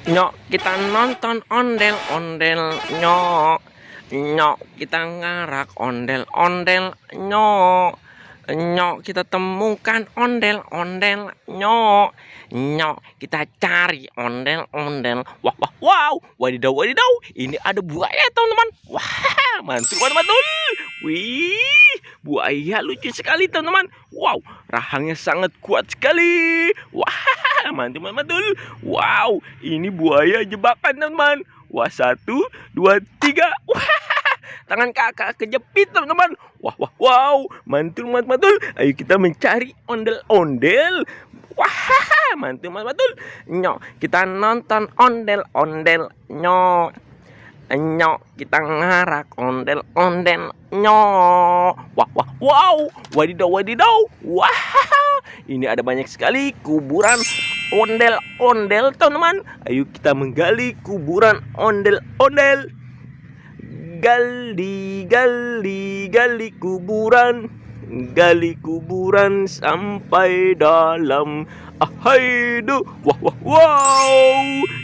Nyok, kita nonton ondel-ondel. Nyok, nyok, kita ngarak ondel-ondel. Nyok, nyok, kita temukan ondel-ondel. Nyok, nyok, kita cari ondel-ondel. Wah, wah, wow, wadidaw, wadidaw. Ini ada buaya, teman-teman. Wah, mantul, mantul. Wih, buaya lucu sekali, teman-teman. Wow, rahangnya sangat kuat sekali. Wah, mantul, mantul. Wow, ini buaya jebakan, teman-teman. Wah, 1, 2, 3. Wah, tangan kakak kejepit, teman-teman. Wah, wah, wow, mantul, mantul, mantul. Ayo kita mencari ondel-ondel. Wah, mantul, mantul, mantul. Nyok, kita nonton ondel-ondel. Nyok, nyok, kita ngarak ondel-ondel. Nyok, wah, wah, wow, wadidaw, wadidaw. Wah, ini ada banyak sekali kuburan ondel-ondel, teman-teman. Ayo kita menggali kuburan ondel-ondel. Gali, gali, gali kuburan. Gali kuburan sampai dalam. Ahaidu, wah, wah, wow.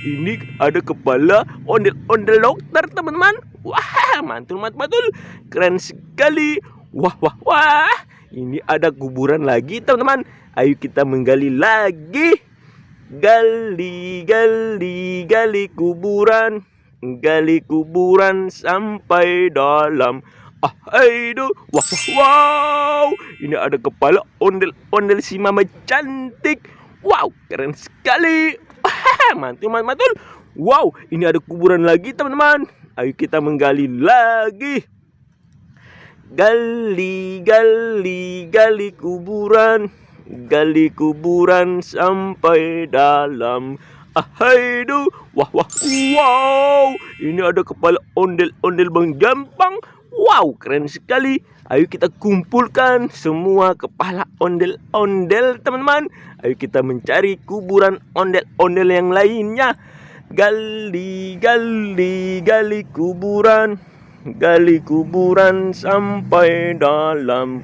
Ini ada kepala ondel-ondel dokter, teman-teman. Wah, mantul, mantul, mantul. Keren sekali. Wah, wah, wah. Ini ada kuburan lagi, teman-teman. Ayo kita menggali lagi. Gali, gali, gali kuburan. Gali kuburan sampai dalam. Aduh, wah, wah, wow. Ini ada kepala ondel-ondel si mama cantik. Wow, keren sekali. Mantul, mantul, mantul. Wow, ini ada kuburan lagi, teman-teman. Ayo kita menggali lagi. Gali, gali, gali kuburan. Gali kuburan sampai dalam. Aduh, wah, wah, wow. Ini ada kepala ondel-ondel Bang Jampang. Wow, keren sekali. Ayo kita kumpulkan semua kepala ondel-ondel, teman-teman. Ayo kita mencari kuburan ondel-ondel yang lainnya. Gali, gali, gali kuburan. Gali kuburan sampai dalam.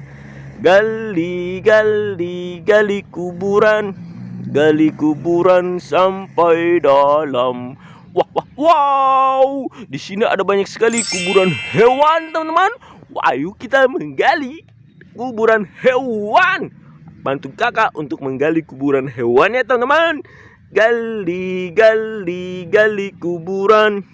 Gali, gali, gali kuburan. Gali kuburan sampai dalam. Wah, wah, wow. Di sini ada banyak sekali kuburan hewan, teman-teman. Ayo kita menggali kuburan hewan. Bantu kakak untuk menggali kuburan hewannya, teman-teman. Gali, gali, gali kuburan.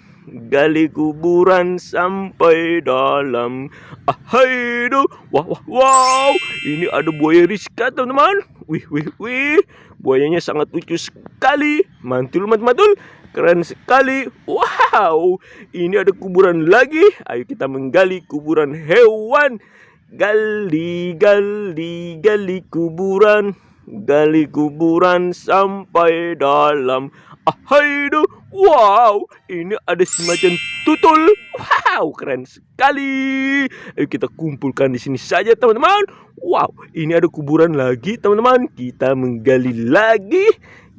Gali kuburan sampai dalam. Aduh, wah, wah, wow. Ini ada buaya Rizka, teman-teman. Wih, wih, wih. Buayanya sangat lucu sekali. Mantul, mantul, mantul. Keren sekali. Wow, ini ada kuburan lagi. Ayo kita menggali kuburan hewan. Gali, gali, gali kuburan. Gali kuburan sampai dalam. Aduh, wow, ini ada semacam tutul. Wow, keren sekali. Ayo kita kumpulkan di sini saja, teman-teman. Wow, ini ada kuburan lagi, teman-teman. Kita menggali lagi.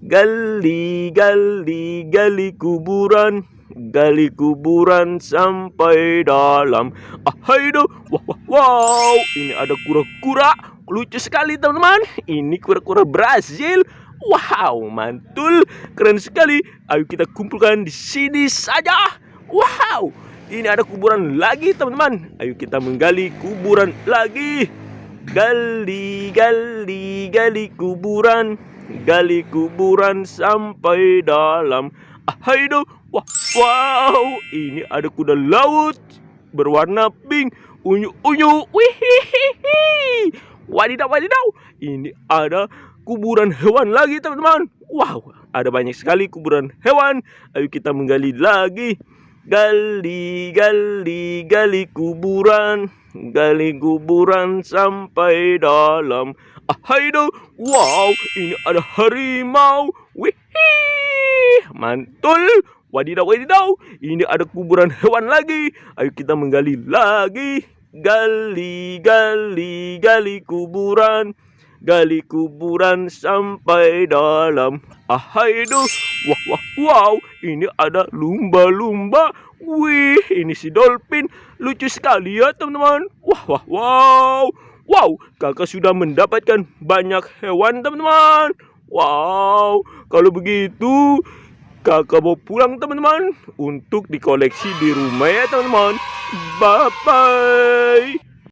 Gali, gali, gali kuburan. Gali kuburan sampai dalam. Aduh, wah, wah, wow. Ini ada kura-kura. Lucu sekali, teman-teman. Ini kura-kura Brazil. Wow, mantul. Keren sekali. Ayo kita kumpulkan di sini saja. Wow, ini ada kuburan lagi, teman-teman. Ayo kita menggali kuburan lagi. Gali, gali, gali kuburan. Gali kuburan sampai dalam. Aduh, wah, wow. Ini ada kuda laut berwarna pink. Unyu-unyu. Wih, wadidaw, wadidaw. Ini ada kuburan hewan lagi, teman-teman. Wow, ada banyak sekali kuburan hewan. Ayo kita menggali lagi. Gali, gali, gali kuburan. Gali kuburan sampai dalam. Aduh, wow, ini ada harimau. Wih, mantul. Wadidaw, wadidaw. Ini ada kuburan hewan lagi. Ayo kita menggali lagi. Gali, gali, gali kuburan. Gali kuburan sampai dalam. Aduh, wah, wah, wow. Ini ada lumba-lumba. Wih, ini si dolphin. Lucu sekali ya, teman-teman. Wah, wah, wow. Wow, kakak sudah mendapatkan banyak hewan, teman-teman. Wow, kalau begitu Kakak mau pulang teman-teman untuk dikoleksi di rumah ya teman-teman. Bye bye.